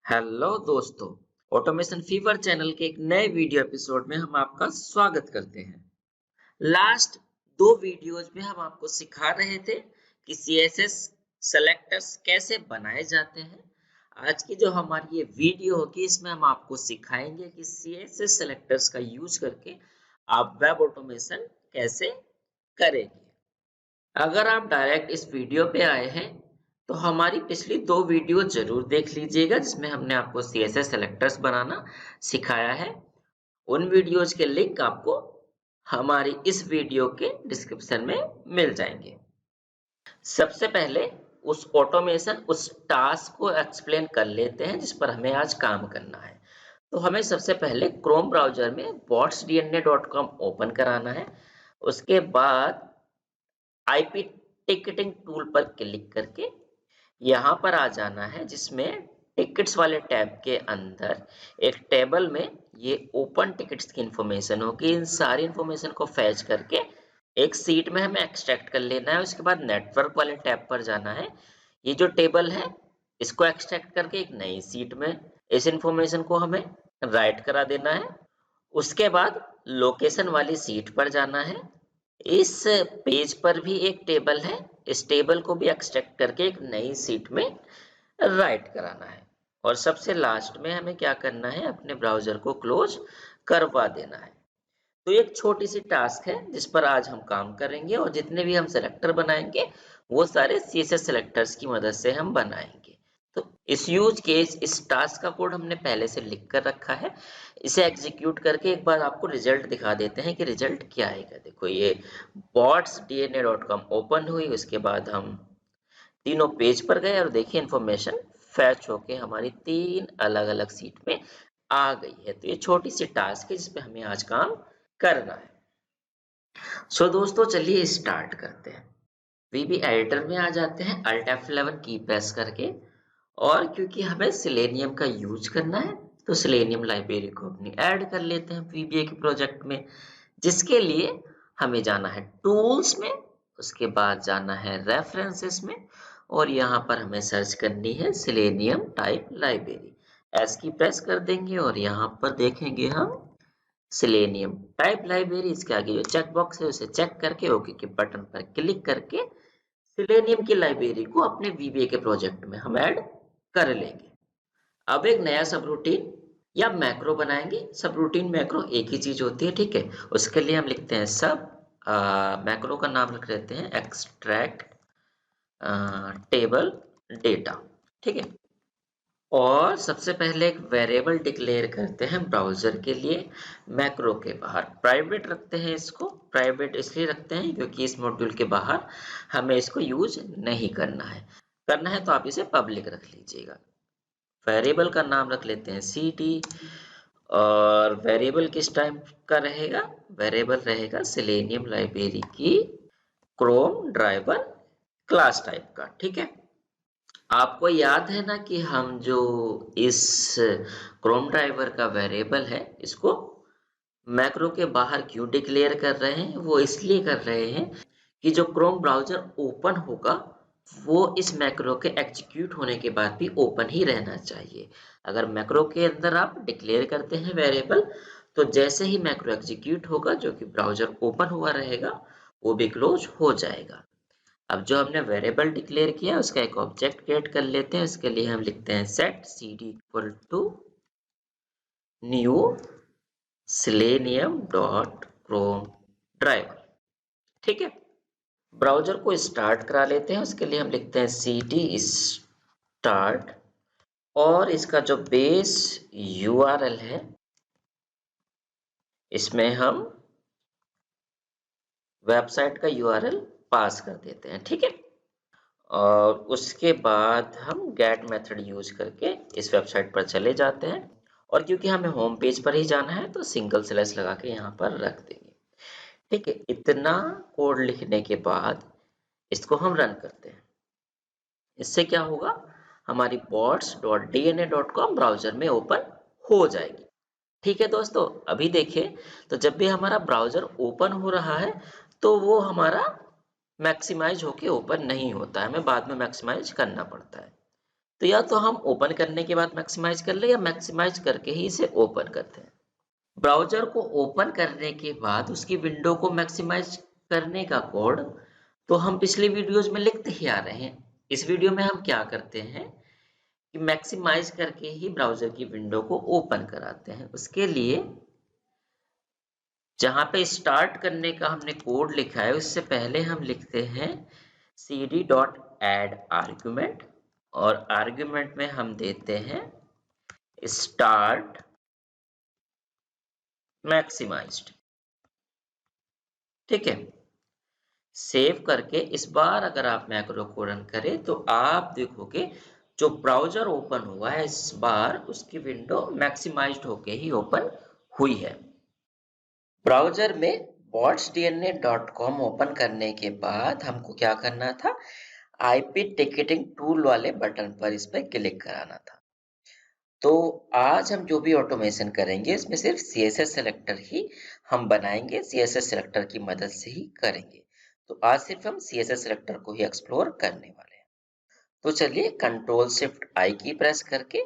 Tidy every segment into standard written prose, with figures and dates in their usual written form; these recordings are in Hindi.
हेलो दोस्तों, ऑटोमेशन फीवर चैनल के एक नए वीडियो एपिसोड में हम आपका स्वागत करते हैं। लास्ट दो वीडियोज में हम आपको सिखा रहे थे कि सीएसएस सेलेक्टर्स कैसे बनाए जाते हैं। आज की जो हमारी ये वीडियो होगी इसमें हम आपको सिखाएंगे कि सीएसएस सेलेक्टर्स का यूज करके आप वेब ऑटोमेशन कैसे करेंगे। अगर आप डायरेक्ट इस वीडियो पे आए हैं तो हमारी पिछली दो वीडियो जरूर देख लीजिएगा जिसमें हमने आपको सीएसएस सेलेक्टर्स बनाना सिखाया है। उन वीडियोज के लिंक आपको हमारी इस वीडियो के डिस्क्रिप्शन में मिल जाएंगे। सबसे पहले उस टास्क को एक्सप्लेन कर लेते हैं जिस पर हमें आज काम करना है। तो हमें सबसे पहले क्रोम ब्राउजर में botsdna.com ओपन कराना है। उसके बाद आईपी टिकटिंग टूल पर क्लिक करके यहाँ पर आ जाना है जिसमें टिकट्स वाले टैब के अंदर एक टेबल में ये ओपन टिकट्स की इंफॉर्मेशन होगी। इन सारी इंफॉर्मेशन को फैच करके एक सीट में हमें एक्सट्रैक्ट कर लेना है। उसके बाद नेटवर्क वाले टैब पर जाना है। ये जो टेबल है इसको एक्सट्रैक्ट करके एक नई सीट में इस इंफॉर्मेशन को हमें राइट करा देना है। उसके बाद लोकेशन वाली सीट पर जाना है। इस पेज पर भी एक टेबल है, इस टेबल को भी एक्सट्रैक्ट करके एक नई सीट में राइट कराना है। और सबसे लास्ट में हमें क्या करना है, अपने ब्राउजर को क्लोज करवा देना है। तो एक छोटी सी टास्क है जिस पर आज हम काम करेंगे और जितने भी हम सेलेक्टर बनाएंगे वो सारे सीएसएस सेलेक्टर्स की मदद से हम बनाएंगे। तो इस यूज केस इस टास्क का कोड हमने पहले से लिख कर रखा है। इसे एग्जीक्यूट करके एक बार आपको रिजल्ट दिखा देते हैं कि रिजल्ट क्या आएगा। देखो ये botsdna.com ओपन हुई। उसके बाद हम तीनों पेज पर गए और देखिए इंफॉर्मेशन फैच होके हमारी तीन अलग अलग सीट में आ गई है। तो ये छोटी सी टास्क है जिसपे हमें आज काम करना है। सो दोस्तों चलिए स्टार्ट करते हैं। वीबी एडिटर में आ जाते हैं, Alt F11 की प्रेस करके। और क्योंकि हमें सिलेनियम का यूज करना है तो सिलेनियम लाइब्रेरी को अपनी ऐड कर लेते हैं वीबीए के प्रोजेक्ट में, जिसके लिए हमें जाना है टूल्स में। उसके बाद जाना है रेफरेंसेस में और यहाँ पर हमें सर्च करनी है सिलेनियम टाइप लाइब्रेरी। एस की प्रेस कर देंगे और यहाँ पर देखेंगे हम सिलेनियम टाइप लाइब्रेरी। इसके आगे जो चेक बॉक्स है उसे चेक करके ओके के बटन पर क्लिक करके सिलेनियम की लाइब्रेरी को अपने वीबीए के प्रोजेक्ट में हम ऐड कर लेंगे। अब एक नया सब रूटीन या मैक्रो बनाएंगे। सब रूटीन मैक्रो एक ही चीज होती है, ठीक है। उसके लिए हम लिखते हैं सब मैक्रो का नाम लिख लेते हैं एक्सट्रैक्ट टेबल डेटा, ठीक है। और सबसे पहले एक वेरिएबल डिक्लेयर करते हैं ब्राउजर के लिए। मैक्रो के बाहर प्राइवेट रखते हैं। इसको प्राइवेट इसलिए रखते हैं क्योंकि इस मॉड्यूल के बाहर हमें इसको यूज नहीं करना है। करना है तो आप इसे पब्लिक रख लीजिएगा। वेरिएबल का नाम रख लेते हैं cd। और वेरिएबल किस टाइप का रहेगा, वेरिएबल रहेगा सिलेनियम लाइब्रेरी की क्रोम ड्राइवर क्लास टाइप का, ठीक है। आपको याद है ना कि हम जो इस क्रोम ड्राइवर का वेरिएबल है इसको मैक्रो के बाहर क्यों डिक्लेयर कर रहे हैं, वो इसलिए कर रहे हैं कि जो क्रोम ब्राउजर ओपन होगा वो इस मैक्रो के एग्जीक्यूट होने के बाद भी ओपन ही रहना चाहिए। अगर मैक्रो के अंदर आप डिक्लेयर करते हैं वेरिएबल तो जैसे ही मैक्रो एग्जीक्यूट होगा जो कि ब्राउजर ओपन हुआ रहेगा वो भी क्लोज हो जाएगा। अब जो हमने वेरिएबल डिक्लेयर किया उसका एक ऑब्जेक्ट क्रिएट कर लेते हैं। इसके लिए हम लिखते हैं set cd equal to new selenium dot chrome driver, ठीक है। ब्राउजर को स्टार्ट करा लेते हैं। उसके लिए हम लिखते हैं cd स्टार्ट और इसका जो बेस URL है इसमें हम वेबसाइट का URL पास कर देते हैं, ठीक है। और उसके बाद हम गेट मेथड यूज करके इस वेबसाइट पर चले जाते हैं। और क्योंकि हमें होम पेज पर ही जाना है तो सिंगल स्लैश लगा के यहाँ पर रख देंगे, ठीक है। इतना कोड लिखने के बाद इसको हम रन करते हैं। इससे क्या होगा, हमारी bots.dna.com ब्राउजर में ओपन हो जाएगी, ठीक है दोस्तों। अभी देखिए तो जब भी हमारा ब्राउजर ओपन हो रहा है तो वो हमारा मैक्सिमाइज होके ओपन नहीं होता है, हमें बाद में मैक्सिमाइज करना पड़ता है। तो या तो हम ओपन करने के बाद मैक्सिमाइज कर ले या मैक्सिमाइज करके ही इसे ओपन करते हैं। ब्राउज़र को ओपन करने के बाद उसकी विंडो को मैक्सिमाइज करने का कोड तो हम पिछली वीडियोज़ में लिखते ही आ रहे हैं। इस वीडियो में हम क्या करते हैं कि मैक्सिमाइज करके ही ब्राउज़र की विंडो को ओपन कराते हैं। उसके लिए जहाँ पे स्टार्ट करने का हमने कोड लिखा है उससे पहले हम लिखते हैं cd.add argument और आर्ग्यूमेंट में हम देते हैं स्टार्ट मैक्सिमाइज्ड। ठीक है, सेव करके इस बार अगर आप मैक्रो को रन करें तो आप देखोगे जो ब्राउजर ओपन हुआ है इस बार उसकी विंडो मैक्सिमाइज्ड होके ही ओपन हुई है। ब्राउजर में botsdna.com ओपन करने के बाद हमको क्या करना था, आईपी टिकटिंग टूल वाले बटन पर इस पर क्लिक कराना था। तो आज हम जो भी ऑटोमेशन करेंगे इसमें सिर्फ CSS सेलेक्टर ही हम बनाएंगे, CSS सेलेक्टर की मदद से ही करेंगे। तो आज सिर्फ हम CSS सेलेक्टर को ही एक्सप्लोर करने वाले हैं। तो चलिए कंट्रोल शिफ्ट आई की प्रेस करके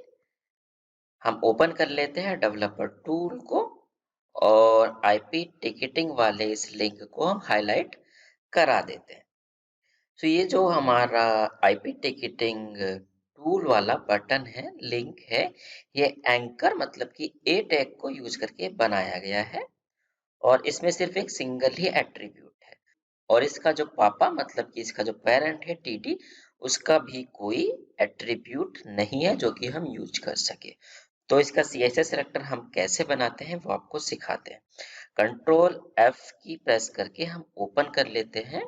हम ओपन कर लेते हैं डेवलपर टूल को और आईपी टिकटिंग वाले इस लिंक को हम हाईलाइट करा देते हैं। तो ये जो हमारा आईपी टिकटिंग टूल वाला बटन है, लिंक है, ये एंकर मतलब कि ए टैग को यूज करके बनाया गया है और इसमें सिर्फ एक सिंगल ही एट्रीब्यूट है और इसका जो पापा मतलब कि इसका जो पेरेंट है टीटी, उसका भी कोई एट्रीब्यूट नहीं है जो कि हम यूज कर सके। तो इसका CSS सेलेक्टर हम कैसे बनाते हैं वो आपको सिखाते हैं। कंट्रोल F की प्रेस करके हम ओपन कर लेते हैं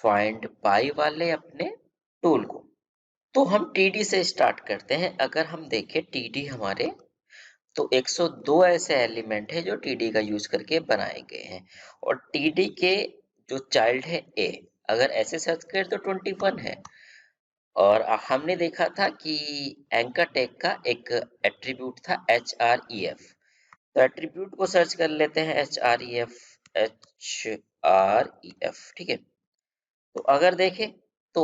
फाइंड पाई वाले अपने टूल को। तो हम टीडी से स्टार्ट करते हैं। अगर हम देखें टीडी हमारे तो 102 ऐसे एलिमेंट है जो टीडी का यूज करके बनाए गए हैं और टीडी के जो चाइल्ड है ए, अगर ऐसे सर्च करें तो 21 है। और हमने देखा था कि एंकर टैग का एक एट्रीब्यूट था href, तो एट्रीब्यूट को सर्च कर लेते हैं href, ठीक है। तो अगर देखें तो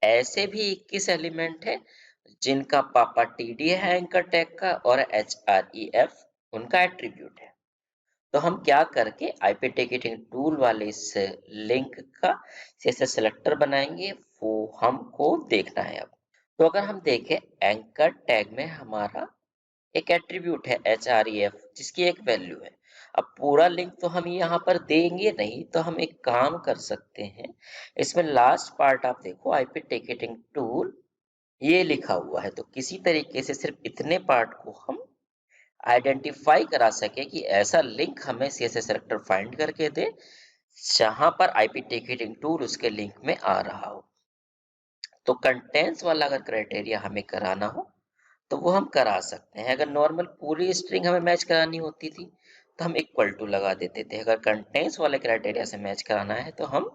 ऐसे भी 21 एलिमेंट है जिनका पापा टीडी है एंकर टैग का और href उनका एट्रीब्यूट है। तो हम क्या करके आईपी टिकटिंग टूल वाले इस लिंक का CSS सेलेक्टर बनाएंगे वो हमको देखना है अब। तो अगर हम देखें एंकर टैग में हमारा एक एट्रीब्यूट है href जिसकी एक वैल्यू है। अब पूरा लिंक तो हम यहाँ पर देंगे नहीं, तो हम एक काम कर सकते हैं, इसमें लास्ट पार्ट आप देखो आईपी टिकटिंग टूल ये लिखा हुआ है, तो किसी तरीके से सिर्फ इतने पार्ट को हम आइडेंटिफाई करा सके कि ऐसा लिंक हमें CSS सेलेक्टर फाइंड करके दे जहां पर आईपी टिकटिंग टूल उसके लिंक में आ रहा हो। तो कंटेंट्स वाला अगर क्राइटेरिया हमें कराना हो तो वो हम करा सकते हैं। अगर नॉर्मल पूरी स्ट्रिंग हमें मैच करानी होती थी तो हम इक्वल टू लगा देते थे। अगर कंटेंट्स वाले क्राइटेरिया से मैच कराना है तो हम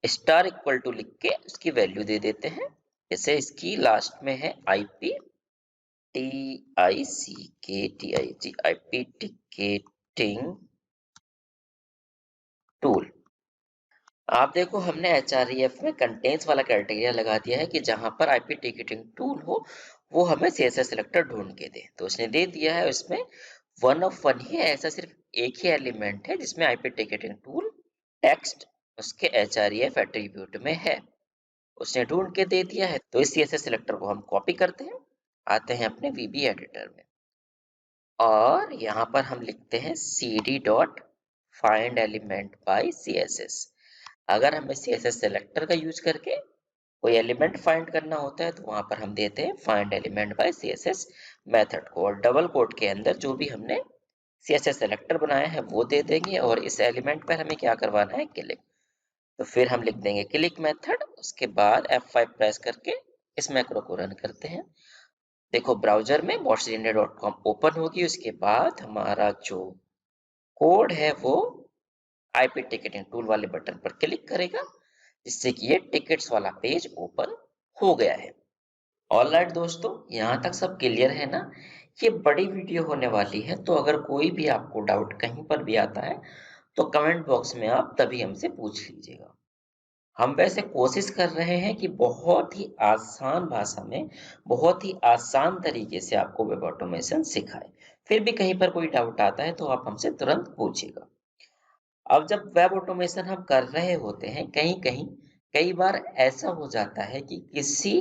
स्टार इक्वल टू लिख के उसकी वैल्यू दे देते हैं। जैसे इसकी लास्ट में है IP TICKTIG IP ticketing tool. आप देखो हमने href में कंटेंट्स वाला क्राइटेरिया लगा दिया है कि जहां पर आईपी टिकटिंग टूल हो वो हमें CSS सेलेक्टर ढूंढ के दे, तो उसने दे दिया है। उसमें 1 ऑफ 1 ही है, ऐसा सिर्फ एक ही एलिमेंट है जिसमें आईपी टिकटिंग टूल टेक्स्ट उसके href एट्रीब्यूट में है, उसने ढूंढ के दे दिया है। तो इस CSS सेलेक्टर को हम कॉपी करते हैं, आते हैं अपने VB एडिटर में और यहाँ पर हम लिखते हैं cd dot find element by CSS। अगर हमें CSS सेलेक्टर का यूज करके कोई एलिमेंट फाइंड करना होता है तो वहां पर हम देते हैं find element by CSS method को और डबल कोट के अंदर जो भी हमने CSS सेलेक्टर बनाया है वो दे देंगे और इस एलिमेंट पर हमें क्या करवाना है, क्लिक। तो फिर हम लिख देंगे क्लिक मेथड, उसके बाद F5 प्रेस करके इस मैक्रो को रन करते हैं। देखो ब्राउजर में botsdna.com ओपन होगी, उसके बाद हमारा जो कोड है वो आईपी टिकटिंग टूल वाले बटन पर क्लिक करेगा जिससे कि ये टिकट्स वाला पेज ओपन हो गया है। ऑलराइट दोस्तों, यहाँ तक सब क्लियर है ना। ये बड़ी वीडियो होने वाली है तो अगर कोई भी आपको डाउट कहीं पर भी आता है तो कमेंट बॉक्स में आप तभी हमसे पूछ लीजिएगा। हम वैसे कोशिश कर रहे हैं कि बहुत ही आसान भाषा में, बहुत ही आसान तरीके से आपको वेब ऑटोमेशन सिखाएं। फिर भी कहीं पर कोई डाउट आता है तो आप हमसे तुरंत पूछिएगा। अब जब वेब ऑटोमेशन हम कर रहे होते हैं, कहीं-कहीं कई बार ऐसा हो जाता है कि किसी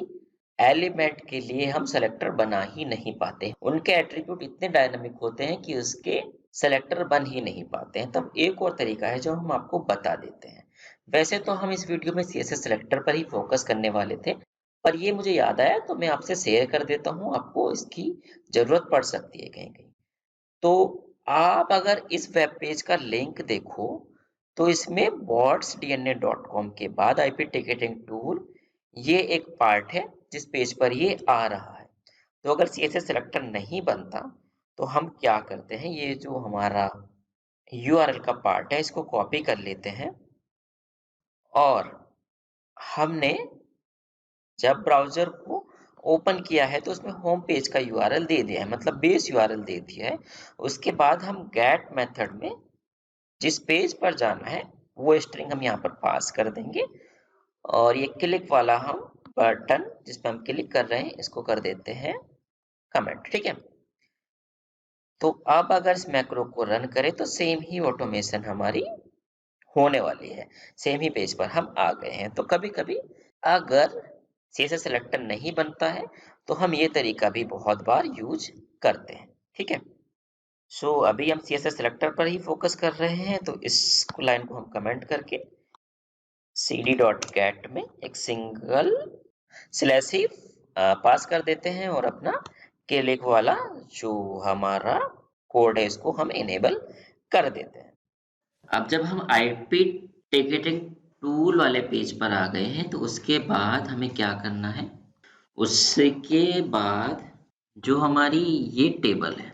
एलिमेंट के लिए हम सेलेक्टर बना ही नहीं पाते। उनके एट्रिब्यूट इतने डायनामिक होते हैं कि उसके सेलेक्टर बन ही नहीं पाते हैं। तब एक और तरीका है जो हम आपको बता देते हैं। वैसे तो हम इस वीडियो में सीएसएस सेलेक्टर पर ही फोकस करने वाले थे, पर ये मुझे याद आया तो मैं आपसे शेयर कर देता हूँ, आपको इसकी ज़रूरत पड़ सकती है कहीं-कहीं। तो आप अगर इस वेब पेज का लिंक देखो, तो इसमें botsdna.com के बाद आईपी टिकटिंग टूल ये एक पार्ट है जिस पेज पर ये आ रहा है। तो अगर सीएसएस सेलेक्टर नहीं बनता तो हम क्या करते हैं, ये जो हमारा यूआरएल का पार्ट है इसको कॉपी कर लेते हैं और हमने जब ब्राउज़र को ओपन किया है तो उसमें होम पेज का यूआरएल दे दिया है, मतलब बेस यूआरएल दे दिया है। उसके बाद हम गेट मेथड में जिस पेज पर जाना है वो स्ट्रिंग हम यहाँ पर पास कर देंगे और ये क्लिक वाला हम बटन जिस पर हम क्लिक कर रहे हैं इसको कर देते हैं कमेंट। ठीक है, तो अब अगर इस मैक्रो को रन करें तो सेम ही ऑटोमेशन हमारी होने वाली है। सेम ही पेज पर हम आ गए हैं। तो कभी कभी अगर सीएसएस सेलेक्टर नहीं बनता है तो हम ये तरीका भी बहुत बार यूज करते हैं। ठीक है, अभी हम सीएसएस सेलेक्टर पर ही फोकस कर रहे हैं, तो इस लाइन को हम कमेंट करके cd.get में एक सिंगल स्लैश ही पास कर देते हैं और अपना क्लिक वाला जो हमारा कोड है इसको हम इनेबल कर देते हैं। अब जब हम आईपी टिकटिंग टूल वाले पेज पर आ गए हैं तो उसके बाद हमें क्या करना है, उसके बाद जो हमारी ये टेबल है,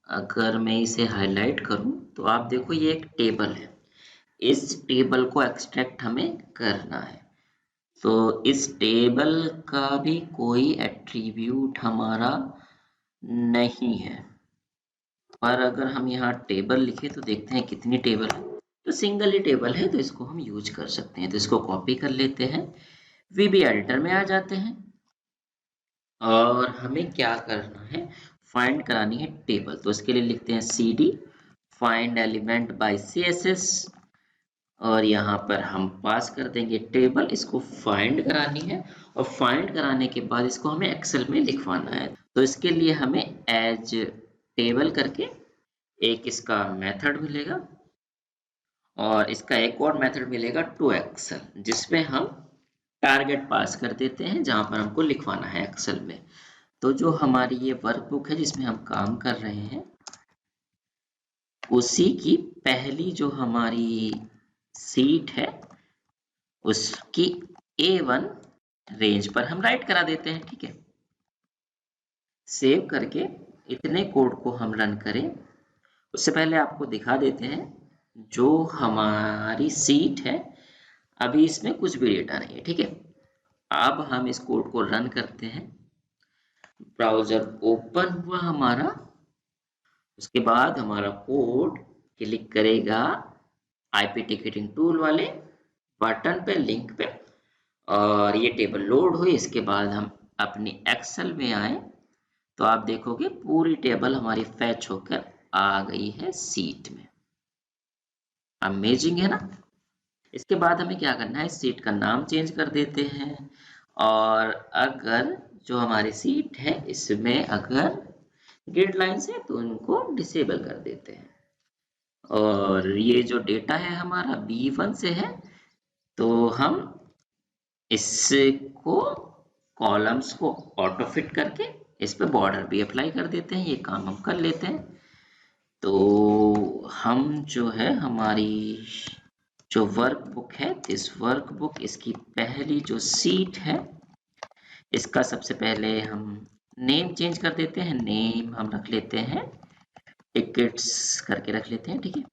अगर मैं इसे हाईलाइट करूं तो आप देखो ये एक टेबल है। इस टेबल को एक्सट्रैक्ट हमें करना है। तो इस टेबल का भी कोई एट्रीब्यूट हमारा नहीं है, पर अगर हम यहाँ टेबल लिखे तो देखते हैं कितनी टेबल है। तो सिंगल ही टेबल है तो इसको हम यूज कर सकते हैं। तो इसको कॉपी कर लेते हैं, वीबी एडिटर में आ जाते हैं और हमें क्या करना है, फाइंड करानी है टेबल। तो इसके लिए लिखते हैं cd find element by css और यहाँ पर हम पास कर देंगे टेबल। इसको फाइंड करानी है और फाइंड कराने के बाद इसको हमें एक्सेल में लिखवाना है। तो इसके लिए हमें एज टेबल करके एक इसका मेथड मिलेगा और इसका एक और मेथड मिलेगा टू एक्सेल, जिसमें हम टारगेट पास कर देते हैं जहां पर हमको लिखवाना है एक्सेल में। तो जो हमारी ये वर्कबुक है जिसमें हम काम कर रहे हैं, उसी की पहली जो हमारी सीट है उसकी A1 रेंज पर हम राइट करा देते हैं। ठीक है, सेव करके इतने कोड को हम रन करें उससे पहले आपको दिखा देते हैं जो हमारी सीट है अभी इसमें कुछ भी डेटा नहीं है। ठीक है, अब हम इस कोड को रन करते हैं। ब्राउजर ओपन हुआ हमारा, उसके बाद हमारा कोड क्लिक करेगा आईपी टिकटिंग टूल वाले बटन पे, लिंक पे, और ये टेबल लोड हुई। इसके बाद हम अपनी एक्सेल में आए तो आप देखोगे पूरी टेबल हमारी फैच होकर आ गई है सीट में। अमेजिंग है ना। इसके बाद हमें क्या करना है, सीट का नाम चेंज कर देते हैं और अगर जो हमारी सीट है इसमें अगर ग्रिड लाइन्स है तो उनको डिसेबल कर देते हैं। और ये जो डेटा है हमारा B1 से है तो हम इसको कॉलम्स को ऑटो फिट करके इस पे बॉर्डर भी अप्लाई कर देते हैं। ये काम हम कर लेते हैं। तो हम जो है हमारी जो वर्कबुक है, इस वर्कबुक इसकी पहली जो सीट है इसका सबसे पहले हम नेम चेंज कर देते हैं। नेम हम रख लेते हैं टिकट्स करके रख लेते हैं। ठीक है,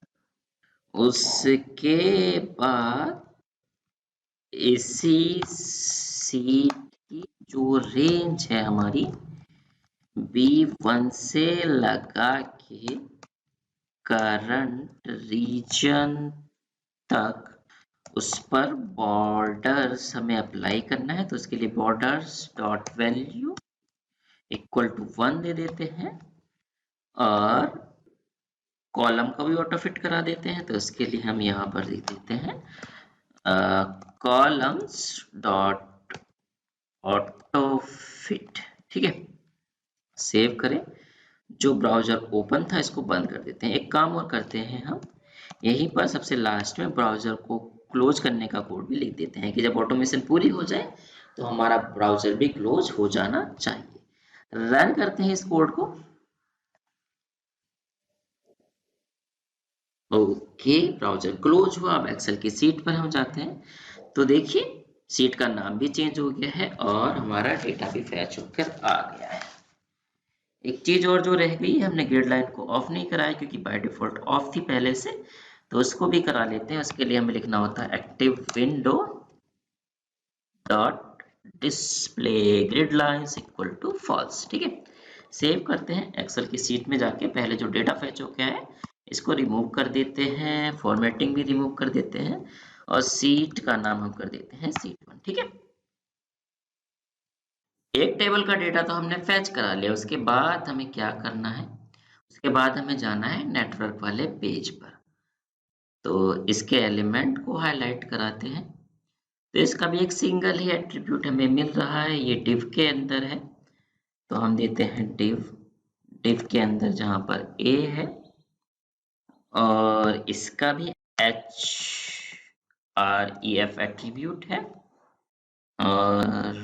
उसके बाद इसी सीट की जो रेंज है हमारी B1 से लगा के करंट रीजन तक उस पर बॉर्डर्स हमें अप्लाई करना है, तो उसके लिए borders dot value equal to 1 दे देते हैं और कॉलम का भी ऑटो फिट करा देते हैं। तो इसके लिए हम यहाँ पर लिख देते हैं कॉलम्स डॉट ऑटो फिट। ठीक है, सेव करें। जो ब्राउजर ओपन था इसको बंद कर देते हैं। एक काम और करते हैं, हम यहीं पर सबसे लास्ट में ब्राउजर को क्लोज करने का कोड भी लिख देते हैं कि जब ऑटोमेशन पूरी हो जाए तो हमारा ब्राउजर भी क्लोज हो जाना चाहिए। रन करते हैं इस कोड को। ओके, ब्राउजर क्लोज हुआ। अब एक्सेल की सीट पर हम जाते हैं तो देखिए सीट का नाम भी चेंज हो गया है और हमारा डेटा भी फैच होकर आ गया है। एक चीज और जो रह गई, हमने ग्रिड लाइन को ऑफ नहीं कराया क्योंकि बाय डिफॉल्ट ऑफ थी पहले से, तो उसको भी करा लेते हैं। उसके लिए हमें लिखना होता है active window dot display grid lines equal to false. ठीक है, सेव करते हैं। एक्सेल की सीट में जाके पहले जो डेटा फैच हो गया है इसको रिमूव कर देते हैं, फॉर्मेटिंग भी रिमूव कर देते हैं और सीट का नाम हम कर देते हैं सीट 1। ठीक है, एक टेबल का डेटा तो हमने फैच करा लिया। उसके बाद हमें क्या करना है, उसके बाद हमें जाना है नेटवर्क वाले पेज पर। तो इसके एलिमेंट को हाईलाइट कराते हैं। तो इसका भी एक सिंगल ही एट्रीब्यूट हमें मिल रहा है, ये डिव के अंदर है। तो हम देते हैं डिव के अंदर जहां पर a है और इसका भी href एट्रीब्यूट है और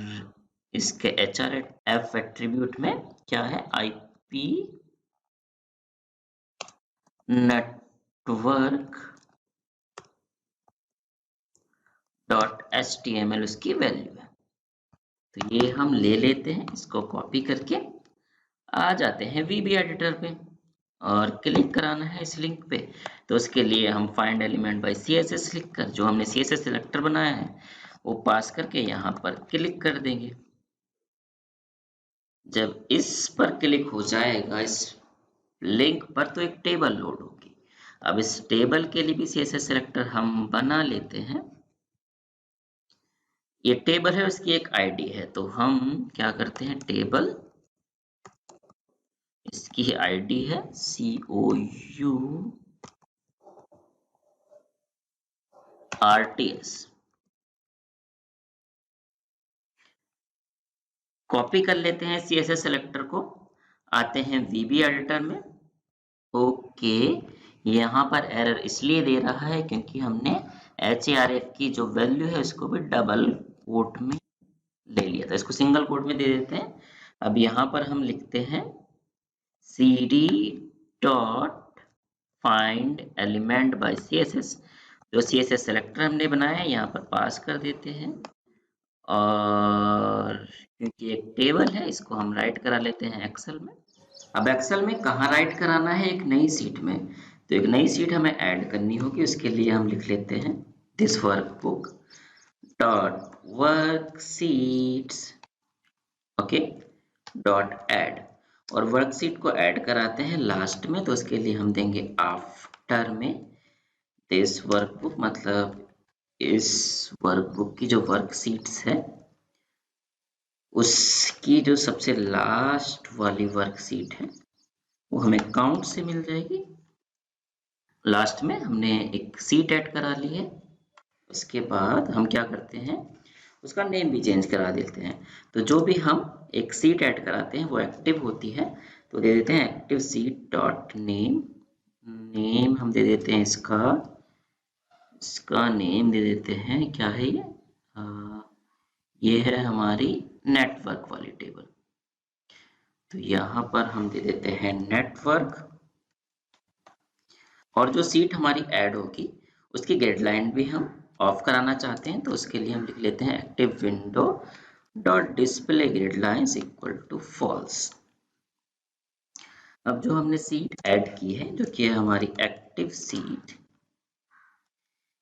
इसके href एट्रीब्यूट में क्या है, IP नेटवर्क डॉट HTML उसकी वैल्यू है। तो ये हम ले लेते हैं, इसको कॉपी करके आ जाते हैं VB एडिटर पे और क्लिक कराना है इस लिंक पे। तो उसके लिए हम फाइंड एलिमेंट बाय CSS लिखकर जो हमने CSS सिलेक्टर बनाया है वो पास करके यहाँ पर क्लिक कर देंगे। जब इस पर क्लिक हो जाएगा इस लिंक पर तो एक टेबल लोड होगी। अब इस टेबल के लिए भी CSS सिलेक्टर हम बना लेते हैं। ये टेबल है, उसकी एक आईडी है, तो हम क्या करते हैं, टेबल इसकी आईडी है COURTS। कॉपी कर लेते हैं CSS सेलेक्टर को, आते हैं VB एडिटर में। ओके, यहाँ पर एरर इसलिए दे रहा है क्योंकि हमने href की जो वैल्यू है उसको भी डबल कोट में ले लिया था। इसको सिंगल कोट में दे देते हैं। अब यहाँ पर हम लिखते हैं cd dot find element by CSS। जो CSS सेलेक्टर हमने बनाया है यहाँ पर पास कर देते हैं और क्योंकि एक टेबल है इसको हम राइट करा लेते हैं एक्सेल में। अब एक्सेल में कहाँ राइट कराना है, एक नई सीट में। तो एक नई सीट हमें ऐड करनी होगी, उसके लिए हम लिख लेते हैं this workbook dot worksheets okay dot add और वर्कशीट को ऐड कराते हैं लास्ट में। तो उसके लिए हम देंगे आफ्टर में दिस वर्कबुक, मतलब इस वर्कबुक की जो वर्कशीट्स है उसकी जो सबसे लास्ट वाली वर्कशीट है वो हमें काउंट से मिल जाएगी। लास्ट में हमने एक सीट ऐड करा ली है। उसके बाद हम क्या करते हैं, उसका नेम भी चेंज करा देते हैं। तो जो भी हम एक सीट ऐड कराते हैं वो एक्टिव होती है, तो दे देते हैं active sheet dot name. Name हम दे देते हैं इसका नेम दे देते हैं, क्या है ये है हमारी नेटवर्क वाली टेबल। तो यहाँ पर हम दे देते हैं नेटवर्क और जो सीट हमारी ऐड होगी उसकी गाइडलाइन भी हम ऑफ कराना चाहते हैं। तो उसके लिए हम लिख लेते हैं active window dot display grid lines equal to false. अब जो हमने सीट ऐड की है जो कि है हमारी एक्टिव सीट,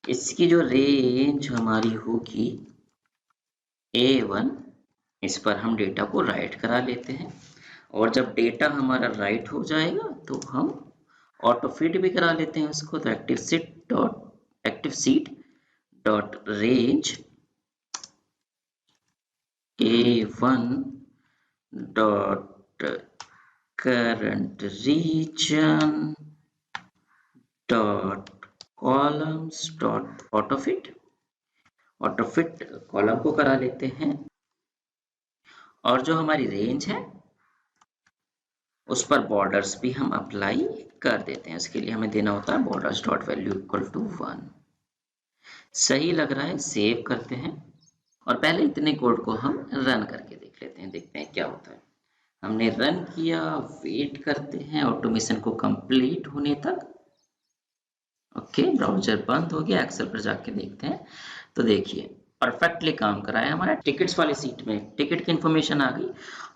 इसकी जो रेंज हमारी होगी A1, इस पर हम डेटा को राइट करा लेते हैं और जब डेटा हमारा राइट हो जाएगा तो हम ऑटो फिट भी करा लेते हैं उसको। तो active sheet dot range A1 dot current region dot columns dot autofit column को करा लेते हैं और जो हमारी रेंज है उस पर बॉर्डर्स भी हम अप्लाई कर देते हैं। इसके लिए हमें देना होता है borders dot value equal to 1। सही लग रहा है, सेव करते हैं और पहले इतने कोड को हम रन करके देख लेते हैं, देखते हैं क्या होता है। हमने रन किया, वेट करते हैं ऑटोमेशन को कंप्लीट होने तक। ओके, ब्राउजर बंद हो गया, एक्सेल पर जाके देखते हैं तो देखिए परफेक्टली काम कर रहा है। हमारा टिकट्स वाली सीट में टिकट की इंफॉर्मेशन आ गई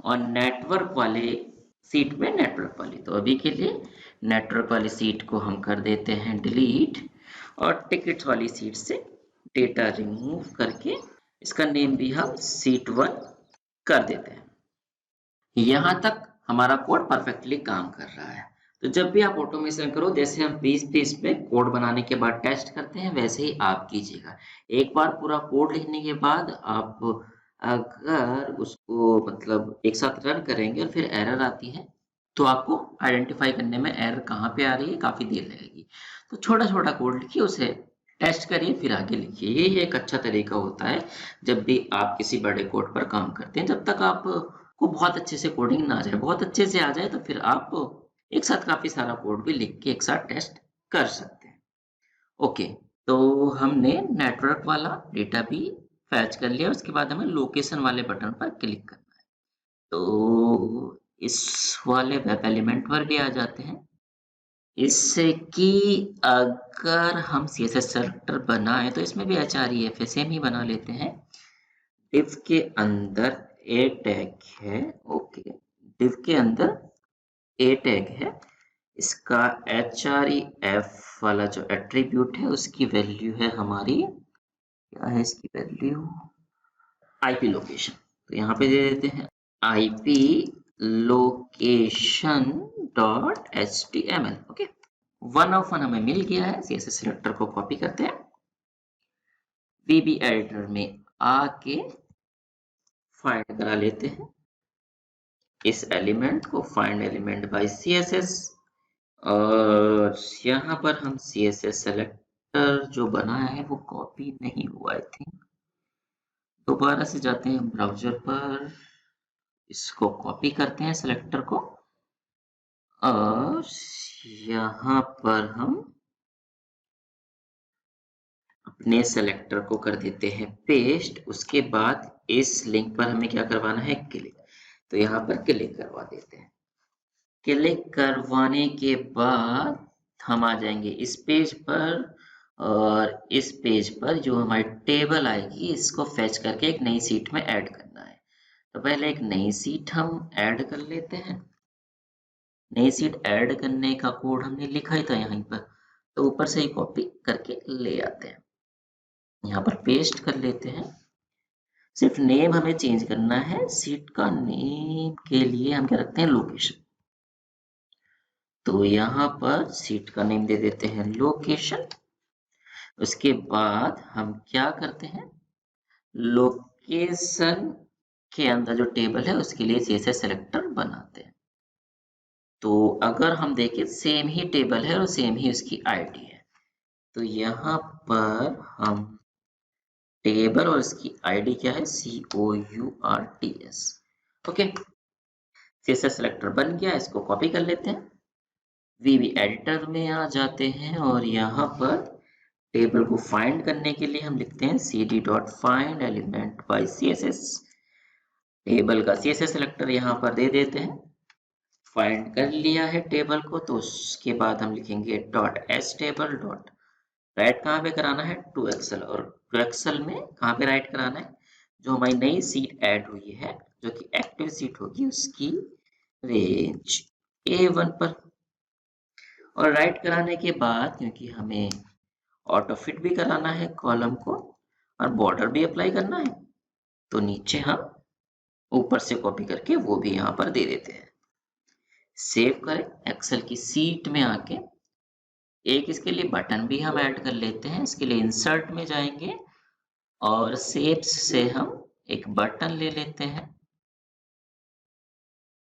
और नेटवर्क वाले सीट में नेटवर्क वाली। तो अभी के लिए नेटवर्क वाली सीट को हम कर देते हैं डिलीट और टिकट्स वाली सीट से डेटा रिमूव करके इसका नेम भी हम सीट1 कर देते हैं। यहाँ तक हमारा कोड परफेक्टली काम कर रहा है। तो जब भी आप ऑटोमेशन करो, जैसे हम पीस में कोड बनाने के बाद टेस्ट करते हैं, वैसे ही आप कीजिएगा। एक बार पूरा कोड लिखने के बाद आप अगर उसको मतलब एक साथ रन करेंगे और फिर एरर आती है तो आपको आइडेंटिफाई करने में एरर कहाँ पे आ रही है काफी देर लगेगी। तो छोटा छोटा कोड लिखिए, उसे टेस्ट करिए, फिर आगे लिखिए। यही एक अच्छा तरीका होता है जब भी आप किसी बड़े कोड पर काम करते हैं। जब तक आप को बहुत अच्छे से कोडिंग ना आ जाए, बहुत अच्छे से आ जाए तो फिर आप एक साथ काफी सारा कोड भी लिख के एक साथ टेस्ट कर सकते हैं। ओके, तो हमने नेटवर्क वाला डेटा भी फैच कर लिया। उसके बाद हमें लोकेशन वाले बटन पर क्लिक करना है। तो इस वाले वेब एलिमेंट पर भी आ जाते हैं, इससे कि अगर हम CSS सेलेक्टर बनाए तो इसमें भी HREF सेम ही बना लेते हैं। डिव के अंदर ए टैग है, ओके, डिव के अंदर ए टैग है। इसका HREF वाला जो एट्रीब्यूट है उसकी वैल्यू है हमारी, क्या है इसकी वैल्यू, IP लोकेशन। तो यहाँ पे दे देते हैं IP location dot HTML। Okay, 1 of 1 हमें मिल गया है। CSS सेलेक्टर को कॉपी करते हैं, VB एडिटर में आके फाइंड करा लेते हैं इस एलिमेंट को, फाइंड एलिमेंट बाय CSS। और यहाँ पर हम CSS सेलेक्टर जो बनाया है वो कॉपी नहीं हुआ आई थिंक। दोबारा से जाते हैं ब्राउजर पर, इसको कॉपी करते हैं सेलेक्टर को और यहाँ पर हम अपने सेलेक्टर को कर देते हैं पेस्ट। उसके बाद इस लिंक पर हमें क्या करवाना है, क्लिक। तो यहाँ पर क्लिक करवा देते हैं। क्लिक करवाने के बाद हम आ जाएंगे इस पेज पर और इस पेज पर जो हमारी टेबल आएगी इसको फेच करके एक नई सीट में ऐड करना है। तो पहले एक नई सीट हम ऐड कर लेते हैं। नई सीट ऐड करने का कोड हमने लिखा ही था यहीं पर, तो ऊपर से ही कॉपी करके ले आते हैं, यहाँ पर पेस्ट कर लेते हैं। सिर्फ नेम हमें चेंज करना है, सीट का नेम के लिए हम क्या रखते हैं, लोकेशन। तो यहाँ पर सीट का नेम दे देते हैं लोकेशन। उसके बाद हम क्या करते हैं, लोकेशन के अंदर जो टेबल है उसके लिए CSS सेलेक्टर बनाते हैं। तो अगर हम देखें सेम ही टेबल है और सेम ही उसकी ID है। तो यहाँ पर हम टेबल और इसकी ID क्या है, COURTS। ओके, CSS सेलेक्टर बन गया, इसको कॉपी कर लेते हैं। VB एडिटर में आ जाते हैं और यहाँ पर टेबल को फाइंड करने के लिए हम लिखते हैं cd.find element by CSS। Table का CSS सेलेक्टर यहाँ पर दे देते हैं। फाइंड कर लिया है टेबल को, तो उसके बाद हम लिखेंगे .htable डॉट राइट कहाँ पे कराना है, टू एक्सेल। और टू एक्सेल में कहाँ पे राइट कराना है, जो हमारी नई सीट ऐड हुई है जो कि एक्टिव सीट होगी उसकी रेंज A1 पर। और राइट कराने के बाद क्योंकि हमें ऑटो फिट भी कराना है कॉलम को और बॉर्डर भी अप्लाई करना है, तो नीचे हम ऊपर से कॉपी करके वो भी यहाँ पर दे देते हैं। सेव करें, एक्सेल की सीट में आके एक इसके लिए बटन भी हम ऐड कर लेते हैं। इसके लिए इंसर्ट में जाएंगे और शेप्स से हम एक बटन ले लेते हैं।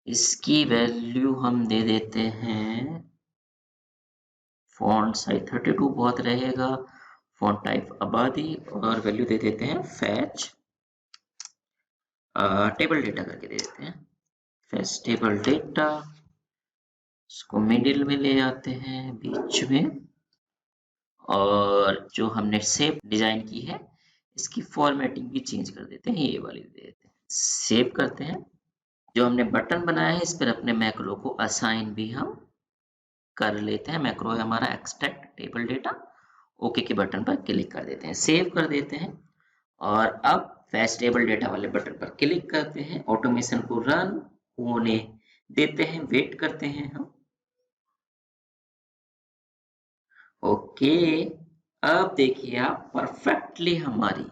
इसकी वैल्यू हम दे देते हैं, फॉन्ट साइज 32 बहुत रहेगा, फॉन्ट टाइप आबादी, और वैल्यू दे देते हैं फैच टेबल डेटा करके दे देते हैं, फैच टेबल डेटा। इसको मिडिल में ले आते हैं, बीच में, और जो हमने शेप डिजाइन की है इसकी फॉर्मेटिंग भी चेंज कर देते हैं, ये वाली दे देते हैं। सेव करते हैं। जो हमने बटन बनाया है इस पर अपने मैक्रो को असाइन भी हम कर लेते हैं। मैक्रो है हमारा एक्सट्रैक्ट टेबल डेटा। ओके के बटन पर क्लिक कर देते हैं, सेव कर देते हैं, और अब फैच टेबल डेटा वाले बटन पर क्लिक करते हैं। ऑटोमेशन को रन होने देते हैं, वेट करते हैं हम। ओके, अब देखिए आप, परफेक्टली हमारी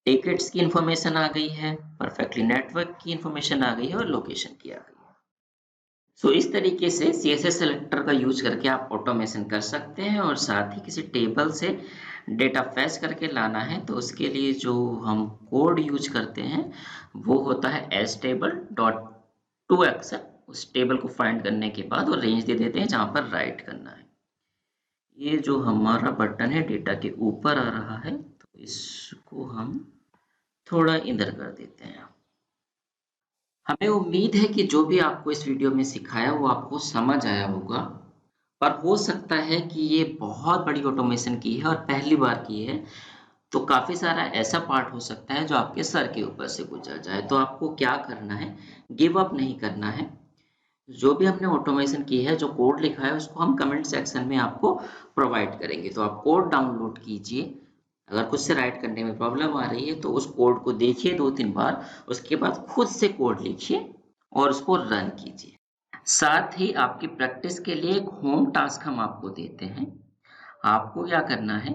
टिकट्स की इंफॉर्मेशन आ गई है, परफेक्टली नेटवर्क की इंफॉर्मेशन आ गई है, और लोकेशन की आ गई है। सो इस तरीके से CSS सेलेक्टर का यूज करके आप ऑटोमेशन कर सकते हैं। और साथ ही किसी टेबल से डेटा फैच करके लाना है तो उसके लिए जो हम कोड यूज करते हैं वो होता है astable.toXL। उस टेबल को फाइंड करने के बाद और रेंज दे देते हैं जहां पर राइट करना है। ये जो हमारा बटन है डेटा के ऊपर आ रहा है, तो इसको हम थोड़ा इधर कर देते हैं। हमें उम्मीद है कि जो भी आपको इस वीडियो में सिखाया वो आपको समझ आया होगा, पर हो सकता है कि ये बहुत बड़ी ऑटोमेशन की है और पहली बार की है, तो काफ़ी सारा ऐसा पार्ट हो सकता है जो आपके सर के ऊपर से गुजर जाए। तो आपको क्या करना है, गिव अप नहीं करना है। जो भी हमने ऑटोमेशन की है, जो कोड लिखा है, उसको हम कमेंट सेक्शन में आपको प्रोवाइड करेंगे। तो आप कोड डाउनलोड कीजिए। अगर खुद से राइट करने में प्रॉब्लम आ रही है तो उस कोड को देखिए 2-3 बार, उसके बाद खुद से कोड लिखिए और उसको रन कीजिए। साथ ही आपकी प्रैक्टिस के लिए एक होम टास्क हम आपको देते हैं। आपको क्या करना है,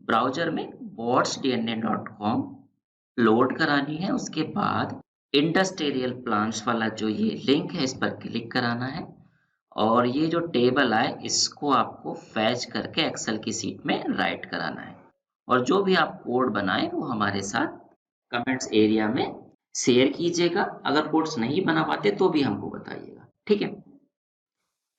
ब्राउजर में botsdna.com लोड करानी है। उसके बाद इंडस्ट्रियल प्लांट्स वाला जो ये लिंक है इस पर क्लिक कराना है, और ये जो टेबल आए इसको आपको फैच करके एक्सेल की सीट में राइट कराना है। और जो भी आप कोड बनाए वो हमारे साथ कमेंट्स एरिया में शेयर कीजिएगा। अगर कोड्स नहीं बना पाते तो भी हमको बताइएगा, ठीक है।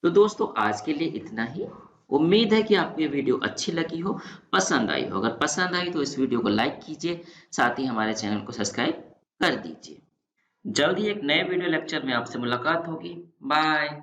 तो दोस्तों आज के लिए इतना ही। उम्मीद है कि आपको ये वीडियो अच्छी लगी हो, पसंद आई हो। अगर पसंद आई तो इस वीडियो को लाइक कीजिए, साथ ही हमारे चैनल को सब्सक्राइब कर दीजिए। जल्द ही एक नए वीडियो लेक्चर में आपसे मुलाकात होगी। बाय।